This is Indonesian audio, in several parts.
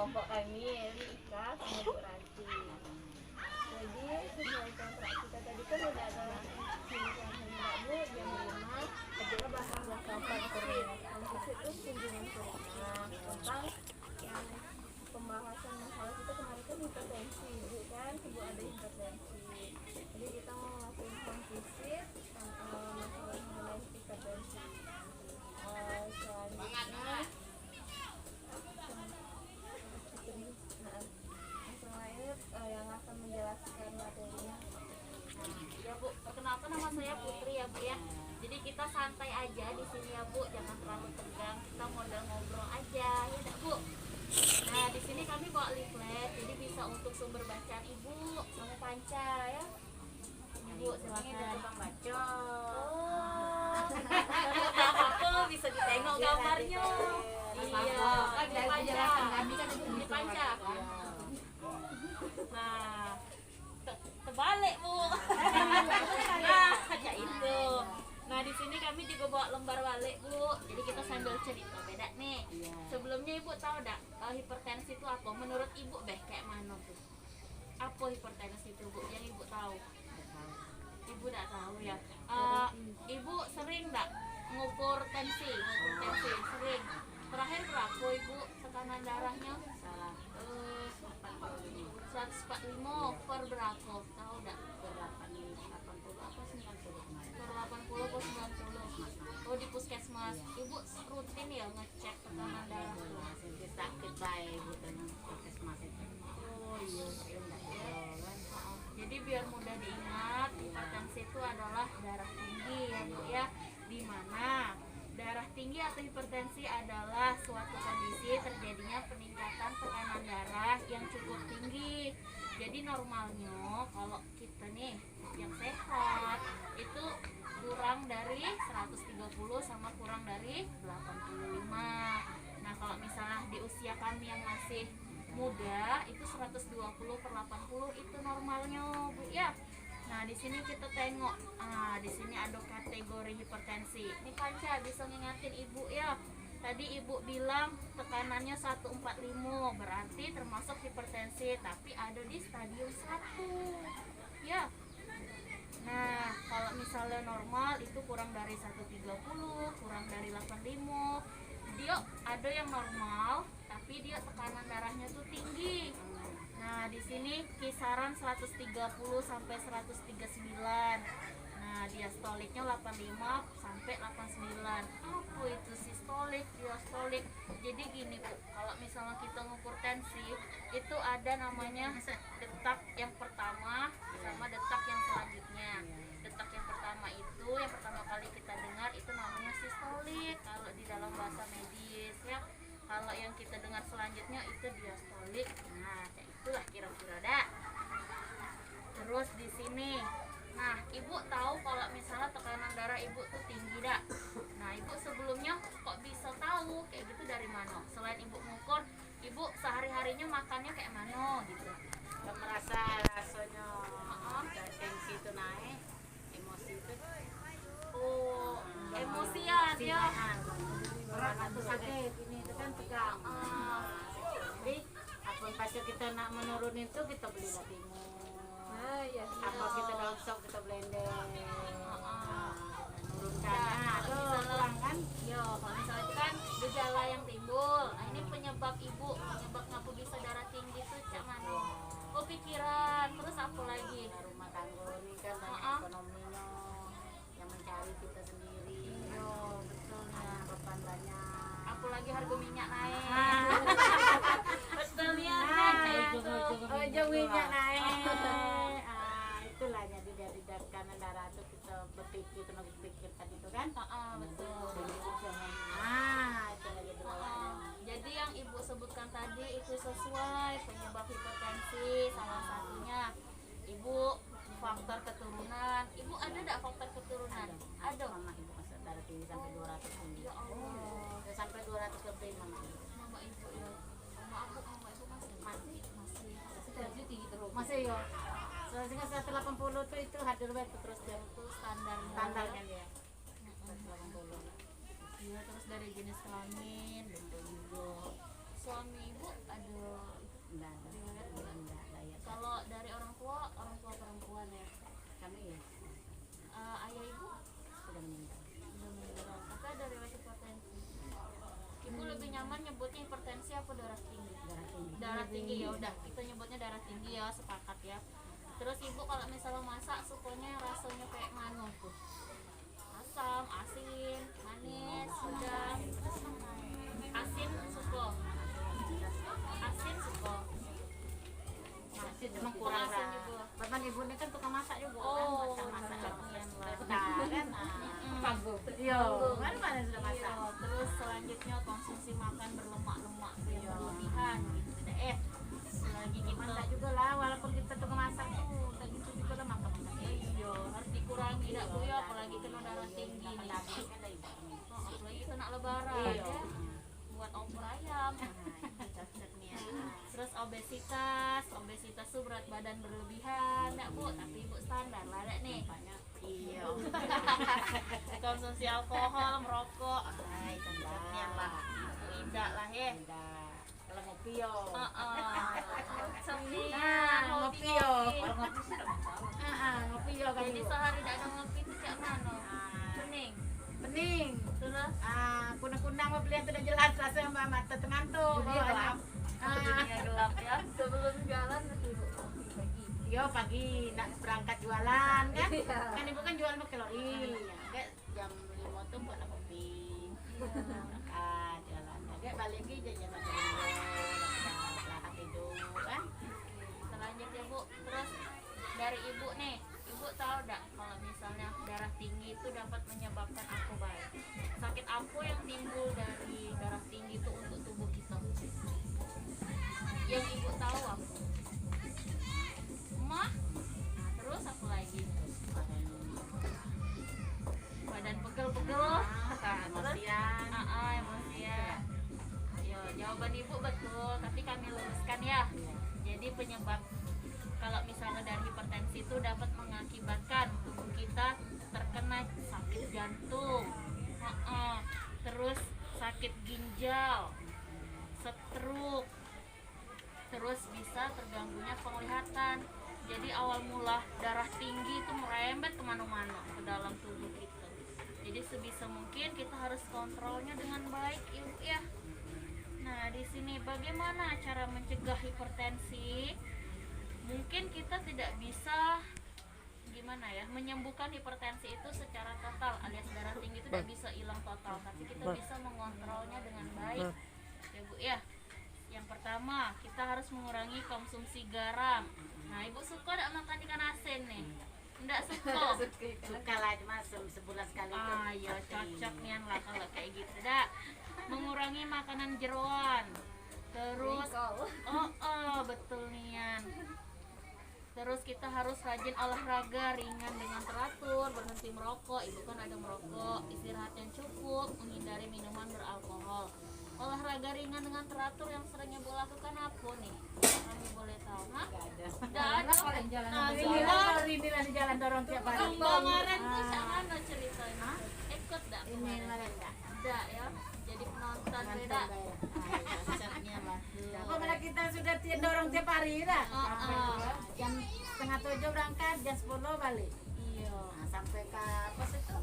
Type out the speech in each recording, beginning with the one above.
kelompok kami Eli, Ika, sama Bu Ranti. Jadi sesuai kontrak kita tadi kan udah ada kunjungan hendak Bu jam 5 adalah bahas tentang konflik itu kunjungan ke rumah tentang yang pembahasan masalah kita kemarin kan hipertensi Bu kan, Ibu ada hipertensi. Jadi kita mau ngelakuin konflik masalah mengenai hipertensi. Selanjutnya yang akan menjelaskan materinya. Ya Bu, perkenalkan nama saya Putri ya Bu ya. Jadi kita santai aja di sini ya Bu, jangan terlalu tegang. Kita modal ngobrol aja, ya enggak Bu? Nah di sini kami bawa leaflet, jadi bisa untuk sumber bacaan Ibu sama Panca ya. Ibu silakan. Tukang baca. Oh, apa bisa ditengok gambarnya. Iya, kan di Panca. Di Panca. Nah, terbalik Bu. Nah, kayak itu. Nah, di sini kami juga bawa lembar balik Bu. Jadi kita sambil cerita beda nih. Sebelumnya Ibu tahu enggak hipertensi itu apa? Menurut Ibu deh kayak mana tuh? Apa hipertensi itu Bu? Yang Ibu tahu? Ibu enggak tahu ya. Ibu sering enggak ngukur tensi? Sering. Terakhir berapa Ibu tekanan darahnya? 145 per berapa? Tahu enggak? Per 80 apa 90? Per 80 atau 90? Oh di puskesmas. Ibu rutin ya ngecek tekanan darah? Sakit baik Ibu dengan puskesmas itu. Oh iya. Jadi biar mudah diingat, hipertensi itu adalah darah tinggi ya Bu ya. Di mana darah tinggi atau hipertensi adalah suatu kondisi terjadinya peningkatan tekanan darah yang cukup tinggi. Jadi normalnya kalau kita nih yang sehat itu kurang dari 130 sama kurang dari 85. Nah kalau misalnya di usia kami yang masih muda itu 120 per 80 itu normalnya Bu ya. Nah, di sini kita tengok. Di sini ada kategori hipertensi. Ini Panca bisa ngingatin Ibu ya. Tadi Ibu bilang tekanannya 145, berarti termasuk hipertensi, tapi ada di stadium 1. Ya. Nah, kalau misalnya normal itu kurang dari 130, kurang dari 85. Dia ada yang normal, tapi dia tekanan darahnya tuh tinggi. Nah, di sini kisaran 130 sampai 139. Nah, diastoliknya 85 sampai 89. Apa itu sistolik, diastolik? Jadi gini Bu, kalau misalnya kita ngukur tensi, itu ada namanya detak yang pertama sama detak yang selanjutnya. Detak yang pertama itu, yang pertama kali kita dengar itu namanya sistolik kalau di dalam bahasa medis ya. Kalau yang kita dengar selanjutnya itu diastolik. Nah, kayak itulah kira-kira dah. Terus di sini, nah Ibu tahu kalau misalnya tekanan darah Ibu tuh tinggi dah. Nah Ibu sebelumnya kok bisa tahu kayak gitu dari mana? Selain Ibu ngukur, Ibu sehari-harinya makannya kayak mana gitu? Gak merasa rasanya tensi itu naik, emosi itu. Oh, emosian ya. Berat atau sakit ini itu kan tegang. Jadi apapun pasti kita nak menurunin itu kita beli timun. Ya. Apa kita dalam stok kita blender. Menurunkannya Nah, aduh kurang kan? Yo, kalau misalnya itu kan gejala yang timbul. Nah, ini penyebab Ibu, penyebab kenapa bisa darah tinggi itu cak mana? Oh, pikiran. Terus apa lagi? Rumah tangga ini kan banyak ekonominya yang mencari kita sendiri. Yo, betul ya. Beban banyak. Apalagi harga minyak naik. Betul ya. Ujung minyak naik. Itulah jadi dari kanan darah itu kita berpikir, kena berpikir tadi itu kan? Betul. Itu lagi Jadi yang Ibu sebutkan tadi itu sesuai penyebab hipertensi. Salah satunya Ibu faktor keturunan. Ibu ada enggak faktor keturunan? Ada. Mama ibu masuk darah tinggi sampai 200 tinggi. Ya Allah. Sampai 200 lebih mama. Mama Ibu ya. Mama Ibu masih Masih tinggi terus. Masih ya. Soalnya 180 tuh itu hadir banget terus dia itu standarnya dia. 180. Iya, terus dari jenis kelamin, bentuk juga. Suami Ibu ada nyebutnya hipertensi apa darah tinggi? Darah tinggi. Darah tinggi, ya udah kita nyebutnya darah tinggi ya, sepakat ya. Terus ibu kalau misalnya masak sukanya rasanya kayak mana tuh? Asam, asin, manis, sedang, asin suka, asin suka. Masih cuma kurang Asin lah. juga. Bapak ibu ini kan tukang masak juga Oh, kan, masak iya. kan. Iya, kan mana sudah masak. Iya, terus selanjutnya konsumsi makan berlemak-lemak yang berlebihan gitu deh. Selagi kita Masak juga lah, walaupun kita tukang masak tuh udah gitu juga lah makan. iya harus dikurangi dak bu ya, apalagi kena darah tinggi nih. Oh, apalagi kena lebaran Iya. ya. Buat opor ayam. Terus obesitas tuh berat badan berlebihan, dak bu, tapi ibu standar lah dak nih. Iya. Konsumsi alkohol, merokok, Itu nian lah, ibu indah lah ya. Kalau ngopi yo. Sembilan Ngopi yo. Ngopi yo kan. Jadi sehari tidak ada ngopi itu cak mana? Bening. Bening. Terus Kunang-kunang mau beli tidak jelas rasanya sama mata tengantuk. dunia gelap ya. Sebelum jalan nanti ibu kopi pagi. Yo pagi nak berangkat jualan kan? Kan ibu kan jual pakai kalori. Kayak jam 5 tuh buat kopi. Berangkat jalan. Kayak balik lagi jajan pakai istirahat tidur kan? Selanjutnya bu, terus dari ibu nih, ibu tahu enggak kalau misalnya darah tinggi itu dapat menyebabkan apa baik? Sakit apa yang timbul dari darah tinggi itu untuk tubuh kita? Yang ibu tahu apa? Mah? Nah, terus apa lagi? Badan pegel-pegel. Emosian. Emosian. Yo, jawaban ibu betul, tapi kami luruskan ya. Jadi penyebab kalau misalnya dari hipertensi itu dapat mengakibatkan tubuh kita terkena sakit jantung, terus sakit ginjal, stroke, terus bisa terganggunya penglihatan. Jadi awal mula darah tinggi itu merembet kemana-mana ke dalam tubuh kita. Jadi sebisa mungkin kita harus kontrolnya dengan baik, ibu ya. Nah, di sini bagaimana cara mencegah hipertensi? Mungkin kita tidak bisa gimana ya, menyembuhkan hipertensi itu secara total, alias darah tinggi itu tidak bisa hilang total, tapi kita bisa mengontrolnya dengan baik. Ya, Bu ya. Yang pertama, kita harus mengurangi konsumsi garam. Nah, Ibu suka enggak makan ikan asin nih? Enggak suka. Suka lah cuma sebulan sekali tuh. Ya cocok nian lah kalau kayak gitu dah. Mengurangi makanan jeroan. Terus betul nian. Terus kita harus rajin olahraga ringan dengan teratur, berhenti merokok. Ibu kan ada merokok, istirahat yang cukup, menghindari minuman beralkohol. Olahraga ringan dengan teratur yang sering Ibu lakukan apa nih? Kami boleh tahu, ha? Tidak ada. Nah, Ini lah di jalan dorong tiap hari. kemarin tuh mana ceritanya? Ikut dah Ini kemarin? kemarin enggak. Tidak ya, jadi penonton beda. Kok malah kita sudah dorong tiap hari lah. Jam 6:30 berangkat, jam 10 balik. Iya. Nah, sampai ke apa sih itu?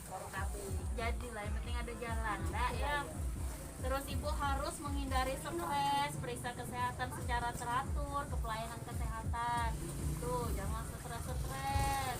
Dorong kafe. Jadilah yang penting ada jalan, dah ya. Terus ibu harus menghindari stres, periksa kesehatan secara teratur ke pelayanan kesehatan. Tuh, jangan stres-stres.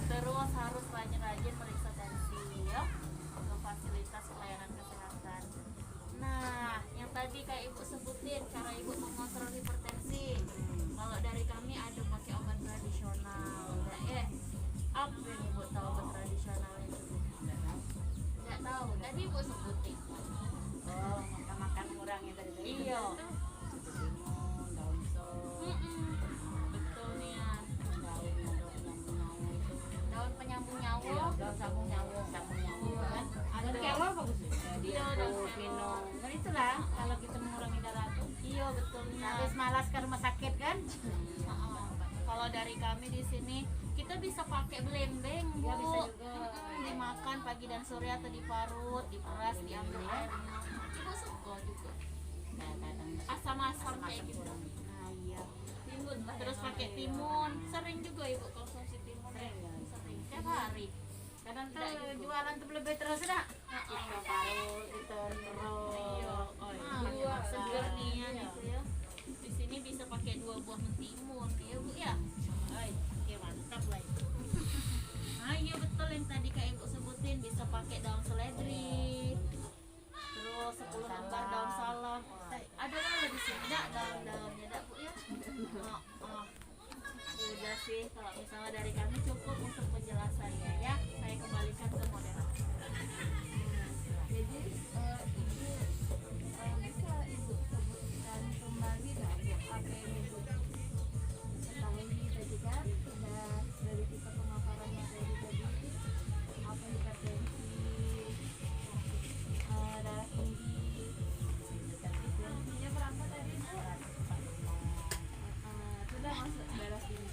Terus harus rajin-rajin meriksa tensi ya ke fasilitas pelayanan kesehatan. Nah, yang tadi kayak ibu sebutin cara ibu mengontrol hipertensi. Kalau dari kami ada pakai obat tradisional. Ya, apa yang ibu tahu obat tradisional itu? Nggak tahu. Tadi ibu sebutin. Oh, makan ngurangin dari tadi. Iya. Timun, daun sop, Betul nih ya. daun Daun penyambung nyawa. daun sabung nyawa kan. Ada bagus ya. Iya, daun Pino. Kan itulah kalau kita mengurangi darah tuh. Iya betul nih. Habis malas ke rumah sakit kan? Kalau dari kami di sini kita bisa pakai blending, Bu. Ya, bisa juga. Dimakan pagi dan sore atau diparut, diperas, diambil airnya. Ibu suka juga. Kadang Asam-asam kayak gitu. Nah, iya. Timun, terus pakai timun. Sering juga Ibu konsumsi timun. Sering, ya. Sering. Tiap hari. Kadang tuh Tidak juga. jualan tuh lebih terus dah. Ikan parut, ikan Iya, buah segar nih ya gitu ya. Di sini bisa pakai 2 buah mentimun ya Bu ya. Oke, mantap lah itu. Nah iya betul yang tadi Kak Ibu sebutin, bisa pakai daun seledri, terus 10 lembar daun salam. Ada lah di sini enggak daun-daunnya enggak Bu ya? Oh. Udah sih, kalau misalnya dari kami cukup untuk penjelasannya ya. Saya kembalikan ke moderator. Jadi ibu bisa ibu sebutkan kembali nggak Bu apa yang ibu ketahui tadi kan sudah dari kita pemaparannya tadi apa hipertensi, darah tinggi, tensinya berapa tadi Bu? Sudah masuk darah tinggi.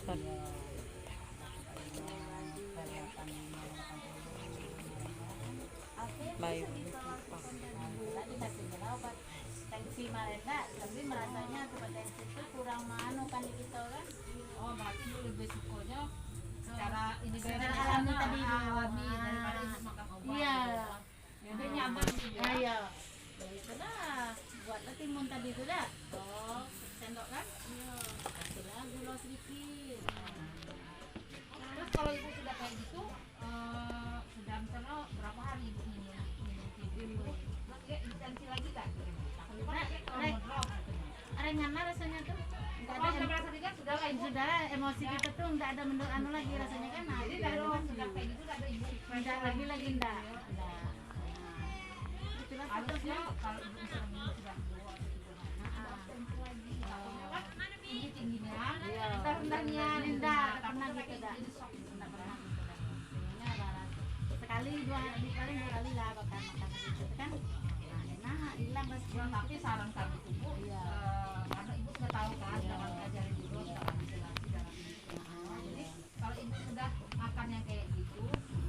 Apa yang bisa kita lakukan tadi Bu? Tadi kasih obat tensi mereka, tapi merasanya hipertensi itu kurang kan gitu kan. Oh, berarti lebih risikonya secara ini Secara alami tadi alami daripada ibu makan obat. Iya. Jadi nyaman gitu ya. Ayo. Ya itu dah. Buatlah timun tadi itu dah. Oh, sendok kan? Iya. Kasihlah gula sedikit. Terus kalau ibu sudah kayak gitu, sudah misalnya berapa hari ibu minum timun? Pakai intensi lagi tak? Ringan lah rasanya tuh. Enggak Oh, ada sudah merasa ringan sudah lah ibu. sudah emosi kita tuh enggak ada anu lagi rasanya kan. Nah, Jadi dari sudah kayak gitu enggak ada ibu. enggak lagi enggak. Itulah Harusnya kalau ibu bisa minum sudah 2 atau 3 hari. Tinggi tingginya, Iya. rendah-rendahnya, Rendah, tapi pernah kayak gitu dah. jadi shock, enggak pernah. Sekali 2 hari paling 2 kali lah makan gitu kan. Nah, hilang pas Ya, tapi saran kami itu Bu, Iya. karena ibu sudah tahu kan, jangan ngajarin dulu, jangan isolasi, jangan gitu. Jadi kalau ibu sudah makan yang kayak gitu,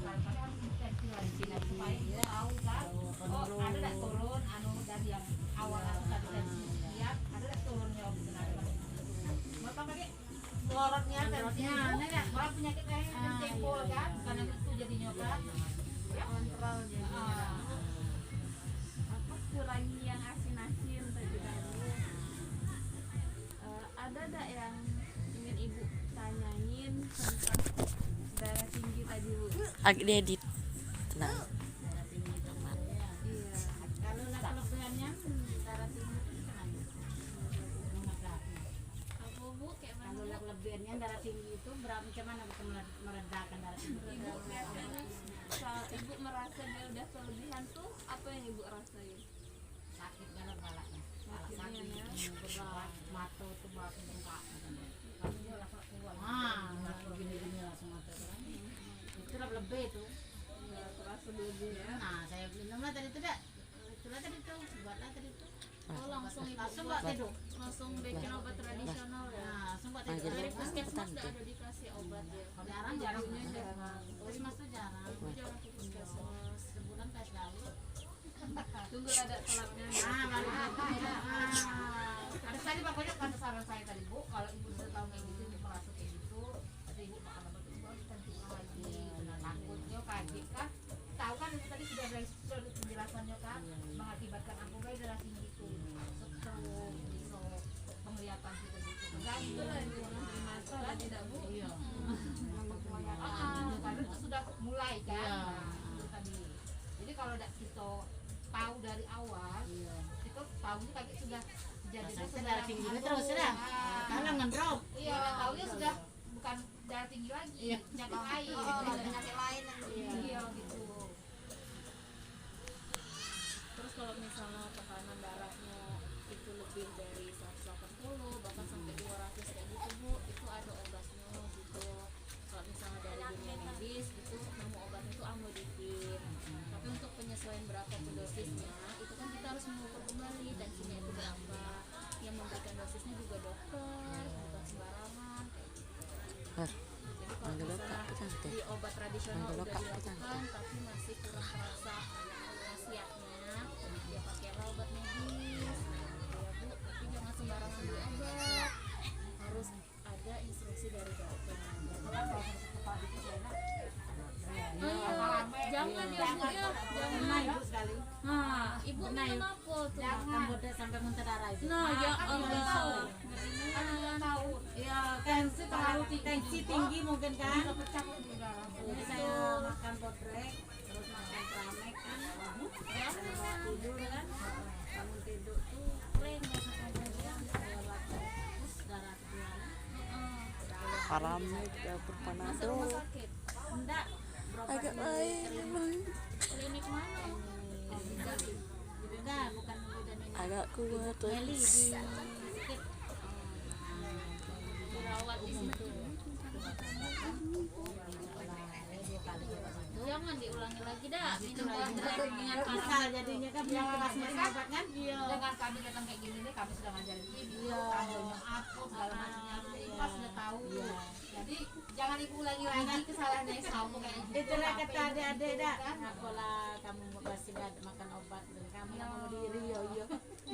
barangkali harus intensi lagi supaya ibu tahu kan, oh ada tak turun, anu dari yang awal aku tadi tensi sekian, ada tak turunnya gitu nah. Bapak pakai melorotnya tensinya, orang penyakit kayak tempol kan, karena itu jadinya kan. Kontrol jadi apa kurangi yang asin-asin tadi kan Bu. Ada enggak yang ingin ibu tanyain tentang darah tinggi tadi Bu? Agak diedit. Tenang. Iya. kalau lah kelebihannya darah tinggi itu kenapa? Apa Bu kayak mana? Kalau lah kelebihannya darah tinggi itu berapa gimana bisa meredakan darah tinggi? Kalau ibu merasa dia udah kelebihan tuh apa yang ibu rasain? Sakit dalam kepalanya. Kepala sakit, ya. berat, mata itu bengkak. Kalau dia langsung keluar. Gini-gini langsung mata kan. Itu lebih itu. Ya, terasa lebih ya. Nah, saya minumlah tadi itu dah. Itulah tadi itu, buatlah tadi itu. Oh langsung ibu Langsung buat buat tidur. langsung bikin obat tradisional ya. Nah, langsung buat Nah, tidur. jadi Dari puskesmas udah ada dikasih obat ya. Jarang puskesmas tuh jarang. Ibu jarang ke puskesmas. Sebulan kayak sekali. Tunggu ada telatnya. Baru Ada tadi pokoknya kata saran saya tadi Bu, kalau ibu sudah tahu kayak gitu, ibu merasa kayak gitu, tapi ibu makan obat itu harus tentukan lagi. Nah, takutnya kaget kan? Tahu kan itu tadi sudah ada penjelasannya kan, mengakibatkan apa baik darah tinggi itu, stroke, bisa penglihatan juga gitu. Mengganggu lah itu di mata kan tidak Bu? Iya. Karena itu sudah mulai kan? Nah, itu tadi. Jadi kalau kita tahu dari awal, itu tahunya kayak sudah kejadiannya Saya darah tinggi terus sudah. Kalau ngedrop. Iya, tahunya sudah bukan darah tinggi lagi, penyakit lain. Penyakit lain iya gitu. Terus kalau misalnya tekanan darahnya itu lebih dari 180 bahkan sampai 200 kayak gitu Bu, itu ada obatnya gitu. Kalau misalnya dari dunia medis gitu, nama obatnya itu amlodipin. Tapi untuk penyesuaian berapa dosisnya, itu kan kita harus mengukur kembali tensinya itu berapa. Yang memberikan dosisnya juga dokter, bukan sembarangan kayak gitu. Jadi kalau Manggil bapak, misalnya cantik. di obat tradisional Manggil udah bapak, dilakukan cantik. tapi masih kurang terasa khasiatnya, ya pakailah obat medis ya Bu, tapi jangan sembarangan beli obat, harus ada instruksi dari dokter. Jangan ya Bu ya, jangan. pernah yuk Kenapa tuh? makan bodoh sampai muntah darah itu. Nah, ya Allah. tahu. Iya, tensi terlalu tensi tinggi mungkin kan. Jadi saya makan bodrek, terus makan pramek kan. Ya, tidur kan. Bangun tidur tuh kering masakan yang saya lapar. Terus darah keluar. Haramnya juga berpanado. Sakit. Enggak, berobat Agak di lain. Klinik mana? Enggak, bukan dan ini. Agak kuat. Meli di sedikit. Dirawat di situ. Jangan diulangi lagi dah. Minum bodrek dengan Bisa jadinya kan penyakit asma sahabat kan? Iya. Dengan kami datang kayak gini nih, kami sudah ngajarin ibu, tandanya apa, segala macamnya. Ibu kan sudah tahu. Jadi jangan ibu ulangi lagi kesalahan yang sama kayak gitu. Itulah kata adik-adik dah. Apalah kamu masih makan obat dan kamu yang mau diri yo yo.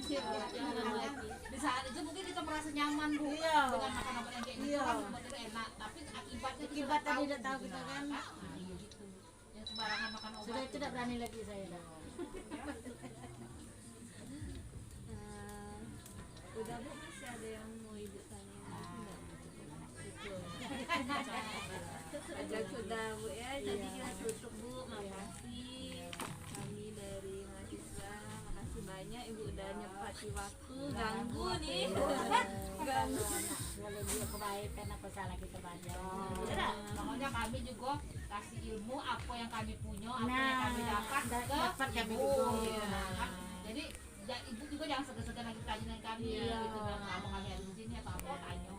jangan lagi. Di saat itu mungkin kita merasa nyaman bu Iya. dengan makan obat yang kayak gitu Iya. kan obat itu enak, tapi akibatnya kita Akibat tadi tahu udah tahu kita kan. Nah, iya gitu. Yang sembarangan makan obat. Sudah tidak berani lagi saya dah. Udah Bu, masih ada yang mau Ibu tanya? Ajak sudah Bu ya, jadi kita tutup Bu. Makasih kami dari mahasiswa, makasih banyak Ibu udah nyempati waktu, ganggu nih. Ganggu. Boleh dia kebaikan apa salah kita banyak. Tidak, pokoknya kami juga kasih ilmu apa yang kami punya, apa Nah, yang kami dapat dapat ke kami ibu. dukung. Nah, kan? Jadi ibu juga jangan segan-segan lagi tanya dengan kami gitu kan. Kamu kami ada di sini atau apa tanya.